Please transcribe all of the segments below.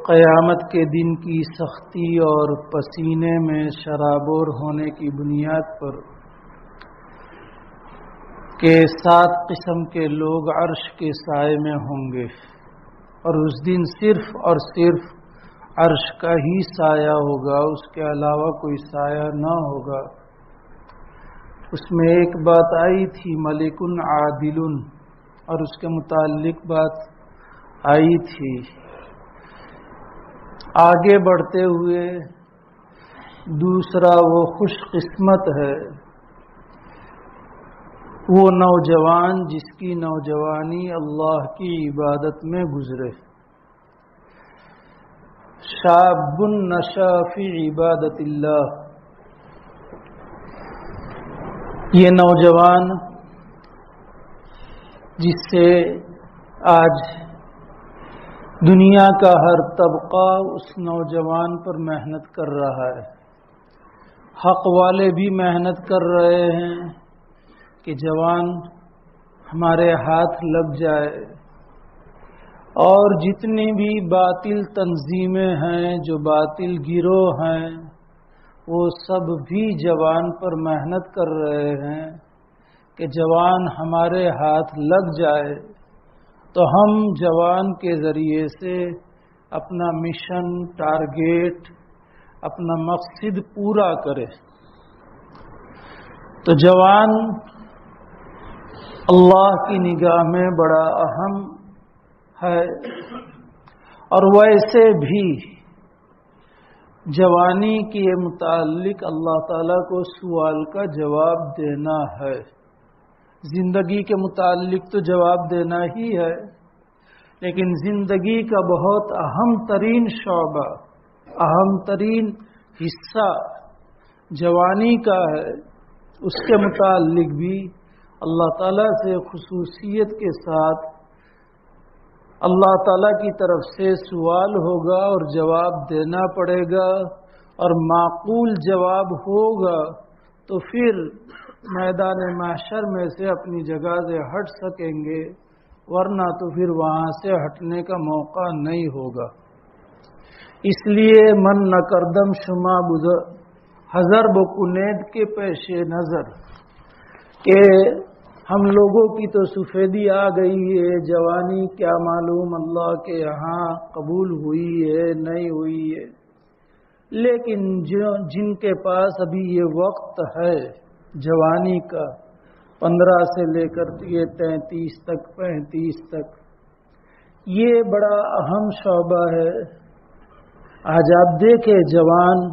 قیامت کے دن کی سختی اور پسینے میں شرابور ہونے کی بنیاد پر کہ 7 قسم کے لوگ عرش کے سائے میں ہوں گے، اور اس دن صرف اور صرف عرش کا ہی سایہ ہوگا، اس کے علاوہ کوئی سایہ نہ ہوگا۔ اس میں ایک بات آئی تھی ملک عادل، اور اس کے متعلق بات آئی تھی۔ آگے بڑھتے ہوئے دوسرا وہ خوش قسمت ہے وہ نوجوان جس کی نوجوانی اللہ کی عبادت میں گزرے۔ شاب نشا فی عبادت اللہ، یہ نوجوان جس سے آج دنیا کا ہر طبقہ اس نوجوان پر محنت کر رہا ہے، حق والے بھی محنت کر رہے ہیں کہ جوان ہمارے ہاتھ لگ جائے، اور جتنی بھی باطل تنظیمیں ہیں، جو باطل گروہ ہیں، وہ سب بھی جوان پر محنت کر رہے ہیں کہ جوان ہمارے ہاتھ لگ جائے تو ہم جوان کے ذریعے سے اپنا مشن، ٹارگیٹ، اپنا مقصد پورا کرے۔ تو جوان اللہ کی نگاہ میں بڑا اہم ہے، اور ویسے بھی جوانی کے متعلق اللہ تعالیٰ کو سوال کا جواب دینا ہے۔ زندگی کے متعلق تو جواب دینا ہی ہے، لیکن زندگی کا بہت اہم ترین شعبہ، اہم ترین حصہ جوانی کا ہے۔ اس کے متعلق بھی اللہ تعالیٰ سے خصوصیت کے ساتھ اللہ تعالیٰ کی طرف سے سوال ہوگا اور جواب دینا پڑے گا، اور معقول جواب ہوگا تو پھر میدان محشر میں سے اپنی جگہ سے ہٹ سکیں گے، ورنہ تو پھر وہاں سے ہٹنے کا موقع نہیں ہوگا۔ اس لیے من نہ کردم شما حذر بکنید کے پیش نظر کہ ہم لوگوں کی تو سفیدی آ گئی ہے، جوانی کیا معلوم اللہ کے یہاں قبول ہوئی ہے نہیں ہوئی ہے، لیکن جن کے پاس ابھی یہ وقت ہے جوانی کا، 15 سے لے کر یہ 33 تک، 35 تک، یہ بڑا اہم شعبہ ہے۔ آج آپ دیکھیں جوان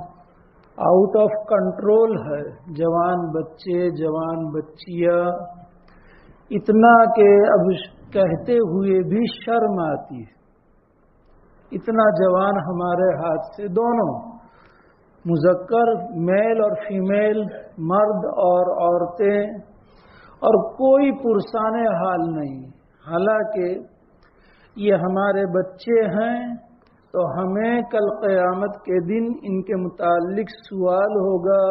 آؤٹ آف کنٹرول ہے، جوان بچے، جوان بچیاں، اتنا کہ اب کہتے ہوئے بھی شرم آتی ہے۔ اتنا جوان ہمارے ہاتھ سے، دونوں مذکر میل اور فیمیل، مرد اور عورتیں، اور کوئی پرسان حال نہیں۔ حالانکہ یہ ہمارے بچے ہیں تو ہمیں کل قیامت کے دن ان کے متعلق سوال ہوگا،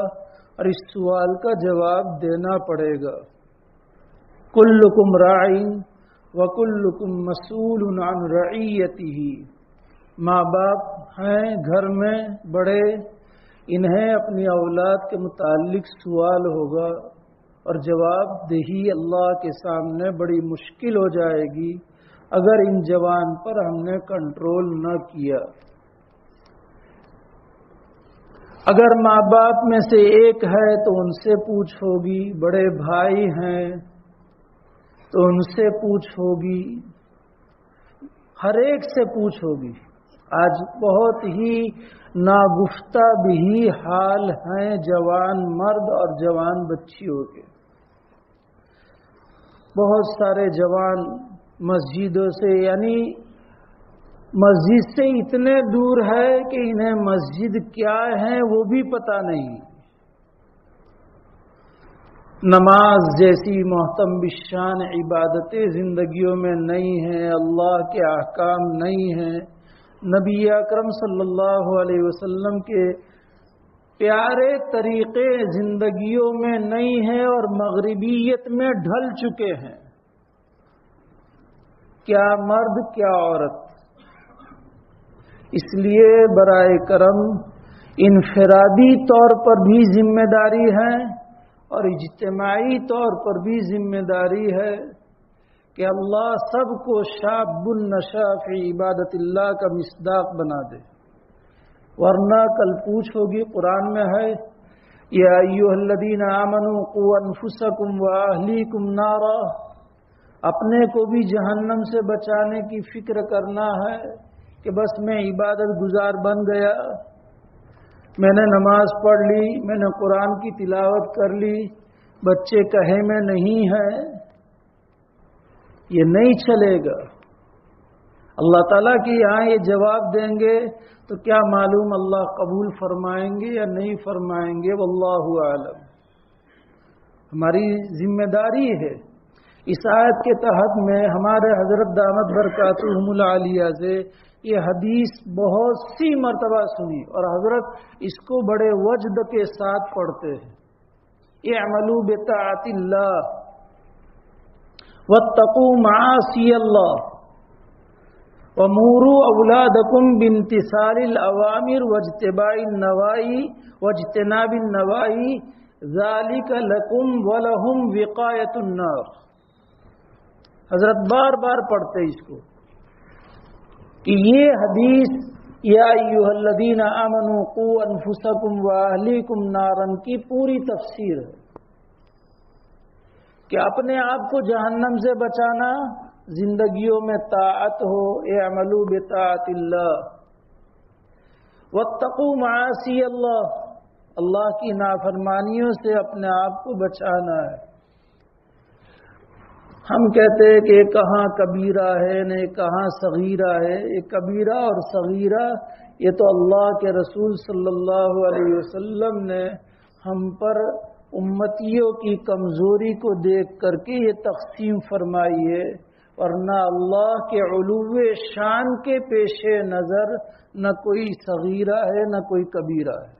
اور اس سوال کا جواب دینا پڑے گا۔ کلکم راع وکلکم مسئول عن رعیتہ، ماں باپ ہیں گھر میں بڑے، انہیں اپنی اولاد کے متعلق سوال ہوگا، اور جواب دہی اللہ کے سامنے بڑی مشکل ہو جائے گی اگر ان جوان پر ہم نے کنٹرول نہ کیا۔ اگر ماں باپ میں سے ایک ہے تو ان سے پوچھ ہوگی، بڑے بھائی ہیں تو ان سے پوچھ ہوگی، ہر ایک سے پوچھ ہوگی۔ آج بہت ہی ناگفتہ بھی حال ہیں جوان مرد اور جوان بچیوں کے۔ بہت سارے جوان مسجدوں سے، یعنی مسجد سے اتنے دور ہے کہ انہیں مسجد کیا ہے وہ بھی پتہ نہیں، نماز جیسی محتم بالشان عبادتیں زندگیوں میں نہیں ہیں، اللہ کے احکام نہیں ہیں، نبی اکرم صلی اللہ علیہ وسلم کے پیارے طریقے زندگیوں میں نہیں ہیں، اور مغربیت میں ڈھل چکے ہیں۔ کیا مرد کیا عورت، اس لیے برائے کرم انفرادی طور پر بھی ذمہ داری ہے اور اجتماعی طور پر بھی ذمہ داری ہے کہ اللہ سب کو شاب النشا فی عبادت اللہ کا مصداق بنا دے، ورنہ کل پوچھ ہوگی۔ قرآن میں ہے یا ایھا الذین آمنوا قوا انفسکم واہلیکم نارا، اپنے کو بھی جہنم سے بچانے کی فکر کرنا ہے کہ بس میں عبادت گزار بن گیا، میں نے نماز پڑھ لی، میں نے قرآن کی تلاوت کر لی، بچے کہے میں نہیں ہے، یہ نہیں چلے گا۔ اللہ تعالیٰ کی یہاں یہ جواب دیں گے تو کیا معلوم اللہ قبول فرمائیں گے یا نہیں فرمائیں گے، واللہ اعلم۔ ہماری ذمہ داری ہے۔ اس آیت کے تحت میں ہمارے حضرت دامت برکاتہم العالیہ سے یہ حدیث بہت سی مرتبہ سنی اور حضرت اس کو بڑے وجد کے ساتھ پڑھتے ہیں۔ اعملوا بطاعت اللہ واتقوا معاصی اللہ وَمُورُوا أَوْلَادَكُمْ بِامْتِثَالِ الْأَوَامِرِ وَاجْتِنَابِ النَّوَاهِي ذَلِكَ لَكُمْ وَلَهُمْ وِقَایَةُ النَّارِ۔ حضرت بار بار پڑھتے اس کو کہ یہ حدیث یا ایھا الذین آمنوا قوا انفسکم واہلیکم نارا کی پوری تفسیر ہے کہ اپنے آپ کو جہنم سے بچانا، زندگیوں میں طاعت ہو، اعملوا بطاعت اللہ واتقوا معاصی اللہ، اللہ کی نافرمانیوں سے اپنے آپ کو بچانا ہے۔ ہم کہتے ہیں کہ یہ کہاں کبیرہ ہے نہ کہاں صغیرہ ہے، یہ کبیرہ اور صغیرہ یہ تو اللہ کے رسول صلی اللہ علیہ وسلم نے ہم پر امتیوں کی کمزوری کو دیکھ کر کے یہ تقسیم فرمائی ہے، ورنہ اللہ کے علو شان کے پیش نظر نہ کوئی صغیرہ ہے نہ کوئی کبیرہ ہے۔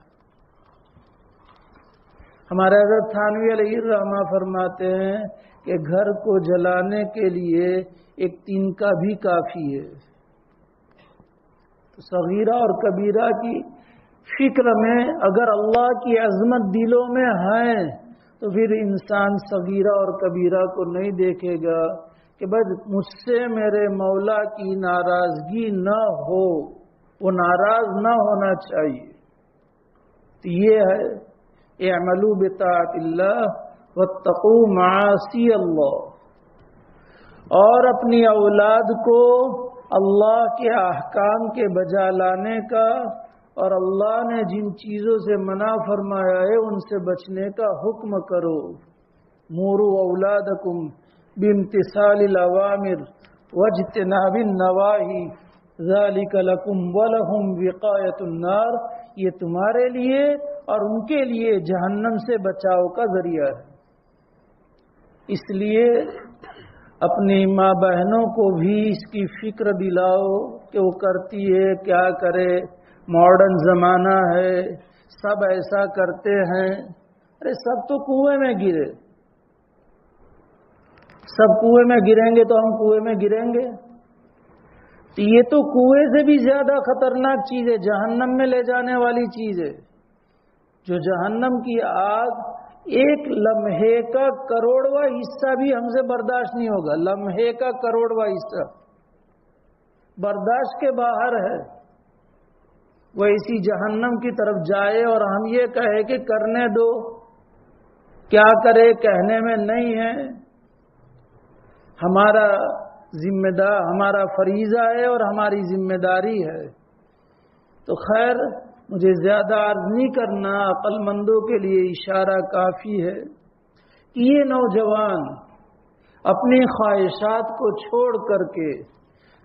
ہمارے حضرت تھانوی علیہ الرحمہ فرماتے ہیں کہ گھر کو جلانے کے لیے ایک تنکا بھی کافی ہے۔ صغیرہ اور کبیرہ کی فکر میں اگر اللہ کی عظمت دلوں میں ہے تو پھر انسان صغیرہ اور کبیرہ کو نہیں دیکھے گا کہ بس مجھ سے میرے مولا کی ناراضگی نہ ہو، وہ ناراض نہ ہونا چاہیے۔ تو یہ ہے اعملوا بطاعت اللہ واتقوا معاصی اللہ، اور اپنی اولاد کو اللہ کے احکام کے بجا لانے کا اور اللہ نے جن چیزوں سے منع فرمایا ہے ان سے بچنے کا حکم کرو۔ موروا اولادکم بامتثال الاوامر واجتناب النواہی ذالک لکم ولہم وقایۃ النار، یہ تمہارے لیے اور ان کے لیے جہنم سے بچاؤ کا ذریعہ ہے۔ اس لیے اپنی ماں بہنوں کو بھی اس کی فکر دلاؤ کہ وہ کرتی ہے کیا کرے، ماڈرن زمانہ ہے، سب ایسا کرتے ہیں۔ ارے سب تو کنویں میں گرے، سب کنویں میں گریں گے تو ہم کنویں میں گریں گے؟ تو یہ تو کنویں سے بھی زیادہ خطرناک چیز ہے، جہنم میں لے جانے والی چیز ہے۔ جو جہنم کی آگ ایک لمحے کا کروڑواں حصہ بھی ہم سے برداشت نہیں ہوگا، لمحے کا کروڑواں حصہ برداشت کے باہر ہے۔ وہ اسی جہنم کی طرف جائے اور ہم یہ کہے کہ کرنے دو، کیا کرے کہنے میں نہیں ہے۔ ہمارا ہمارا فریضہ ہے اور ہماری ذمہ داری ہے۔ تو خیر مجھے زیادہ عرض نہیں کرنا، عقل مندوں کے لیے اشارہ کافی ہے کہ یہ نوجوان اپنی خواہشات کو چھوڑ کر کے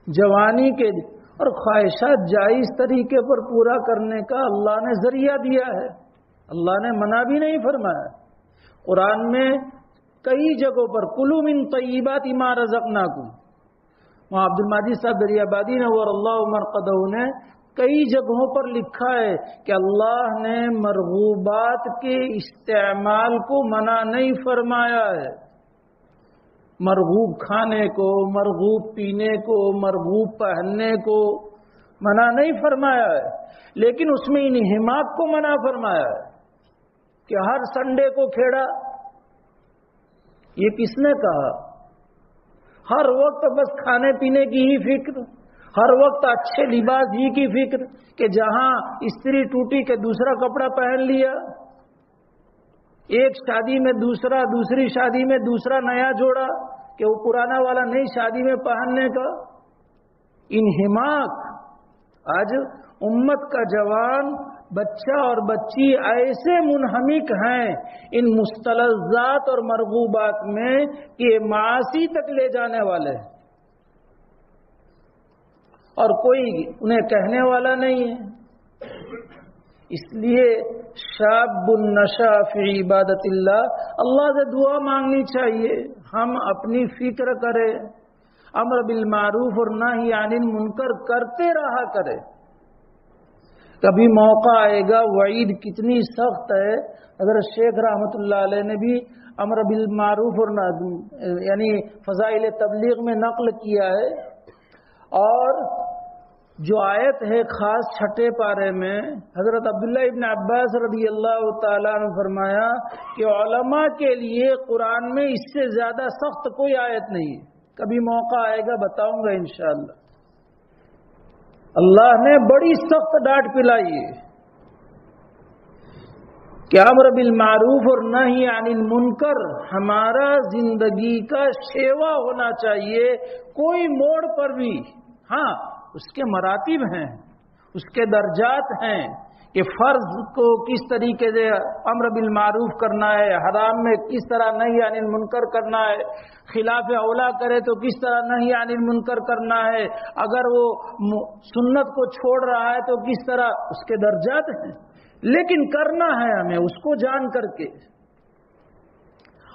جوانی کے اور خواہشات جائز طریقے پر پورا کرنے کا اللہ نے ذریعہ دیا ہے، اللہ نے منع بھی نہیں فرمایا۔ قرآن میں کئی جگہوں پر کلوا من طیبات ما رزقناکم، وہاں عبد المجید صاحب دریابادی نور اللہ مرقدہ نے کئی جگہوں پر لکھا ہے کہ اللہ نے مرغوبات کے استعمال کو منع نہیں فرمایا ہے۔ مرغوب کھانے کو، مرغوب پینے کو، مرغوب پہننے کو، منع نہیں فرمایا ہے، لیکن اس میں انہماک کو منع فرمایا ہے کہ ہر سنڈے کو کھیڑا، یہ کس نے کہا؟ ہر وقت بس کھانے پینے کی ہی فکر، ہر وقت اچھے لباس ہی کی فکر، کہ جہاں استری ٹوٹی کہ دوسرا کپڑا پہن لیا، ایک شادی میں دوسرا، دوسری شادی میں دوسرا نیا جوڑا کہ وہ پرانا والا نئی شادی میں پہننے کا انہماک۔ آج امت کا جوان بچہ اور بچی ایسے منہمک ہیں ان مستلزات اور مرغوبات میں کہ معاصی تک لے جانے والے ہیں، اور کوئی انہیں کہنے والا نہیں ہے۔ اس لیے شاب النشا فی عبادت اللہ سے دعا مانگنی چاہیے، ہم اپنی فکر کریں، امر بالمعروف اور نہی عن المنکر کرتے رہا کرے۔ کبھی موقع آئے گا، وعید کتنی سخت ہے، حضرت شیخ رحمۃ اللہ علیہ نے بھی امر بالمعروف اور یعنی فضائل تبلیغ میں نقل کیا ہے، اور جو آیت ہے خاص چھٹے پارے میں حضرت عبداللہ ابن عباس رضی اللہ تعالیٰ عنہ فرمایا کہ علماء کے لیے قرآن میں اس سے زیادہ سخت کوئی آیت نہیں ہے۔ کبھی موقع آئے گا بتاؤں گا انشاءاللہ۔ اللہ نے بڑی سخت ڈانٹ پلائی ہے کہ امر بالمعروف اور نہی عن المنکر ہمارا زندگی کا شیوا ہونا چاہیے، کوئی موڑ پر بھی۔ ہاں اس کے مراتب ہیں، اس کے درجات ہیں کہ فرض کو کس طریقے سے امر بالمعروف کرنا ہے، حرام میں کس طرح نہی عن المنکر کرنا ہے، خلاف اولا کرے تو کس طرح نہی عن المنکر کرنا ہے، اگر وہ سنت کو چھوڑ رہا ہے تو کس طرح، اس کے درجات ہیں، لیکن کرنا ہے ہمیں اس کو جان کر کے۔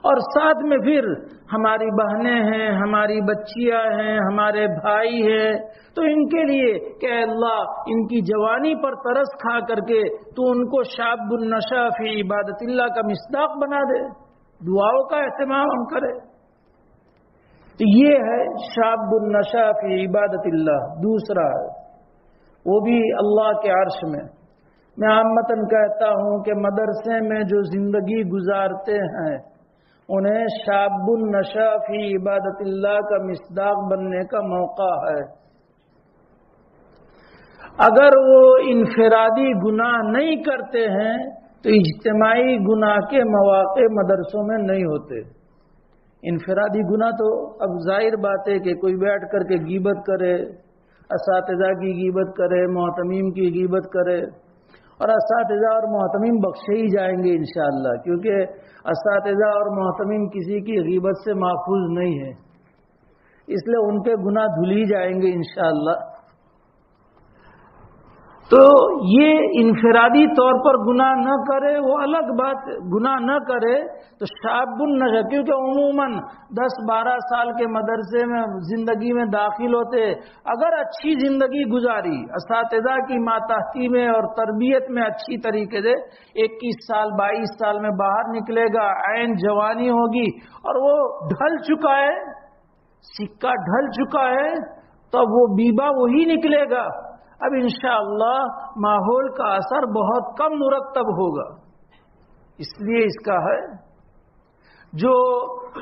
اور ساتھ میں پھر ہماری بہنیں ہیں، ہماری بچیاں ہیں، ہمارے بھائی ہیں، تو ان کے لیے کہ اللہ ان کی جوانی پر ترس کھا کر کے تو ان کو شاب النشا فی عبادت اللہ کا مصداق بنا دے، دعاؤں کا اہتمام ہم کریں۔ تو یہ ہے شاب النشا فی عبادت اللہ۔ دوسرا ہے وہ بھی اللہ کے عرش میں۔ میں عامتاً کہتا ہوں کہ مدرسے میں جو زندگی گزارتے ہیں انہیں شاب النشا فی عبادت اللہ کا مصداق بننے کا موقع ہے۔ اگر وہ انفرادی گناہ نہیں کرتے ہیں تو اجتماعی گناہ کے مواقع مدرسوں میں نہیں ہوتے۔ انفرادی گناہ تو اب ظاہر بات ہے کہ کوئی بیٹھ کر کے غیبت کرے، اساتذہ کی غیبت کرے، محتمیم کی غیبت کرے، اور اساتذہ اور محتمیم بخشے ہی جائیں گے انشاءاللہ، کیونکہ اساتذہ اور محتمیم کسی کی غیبت سے محفوظ نہیں ہے، اس لیے ان کے گناہ دھل ہی جائیں گے انشاءاللہ۔ تو یہ انفرادی طور پر گناہ نہ کرے وہ الگ بات، گناہ نہ کرے تو شاب النشا، کیونکہ عموماً 10-12 سال کے مدرسے میں زندگی میں داخل ہوتے، اگر اچھی زندگی گزاری اساتذہ کی ماتحتی میں اور تربیت میں اچھی طریقے سے، 21 سال 22 سال میں باہر نکلے گا، عین جوانی ہوگی اور وہ ڈھل چکا ہے، سکہ ڈھل چکا ہے، تو وہ بیبا وہی نکلے گا۔ اب انشاءاللہ ماحول کا اثر بہت کم مرتب ہوگا، اس لیے اس کا ہے جو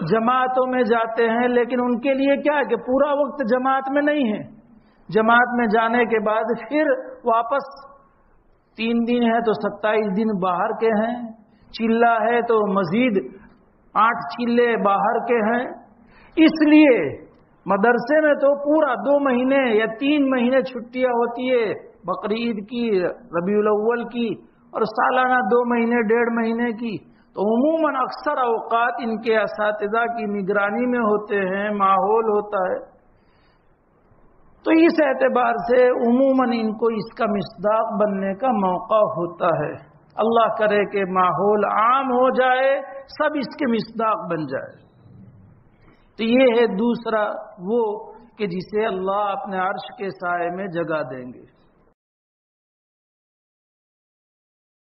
جماعتوں میں جاتے ہیں، لیکن ان کے لیے کیا ہے کہ پورا وقت جماعت میں نہیں ہے، جماعت میں جانے کے بعد پھر واپس 3 دن ہے تو 27 دن باہر کے ہیں، چلہ ہے تو مزید 8 چلے باہر کے ہیں۔ اس لیے مدرسے میں تو پورا 2 مہینے یا 3 مہینے چھٹیاں ہوتی ہے، بقرعید کی، ربیع الاول کی، اور سالانہ 2 مہینے 1.5 مہینے کی، تو عموماً اکثر اوقات ان کے اساتذہ کی نگرانی میں ہوتے ہیں، ماحول ہوتا ہے، تو اس اعتبار سے عموماً ان کو اس کا مصداق بننے کا موقع ہوتا ہے۔ اللہ کرے کہ ماحول عام ہو جائے، سب اس کے مصداق بن جائے۔ تو یہ ہے دوسرا وہ کہ جسے اللہ اپنے عرش کے سائے میں جگہ دیں گے۔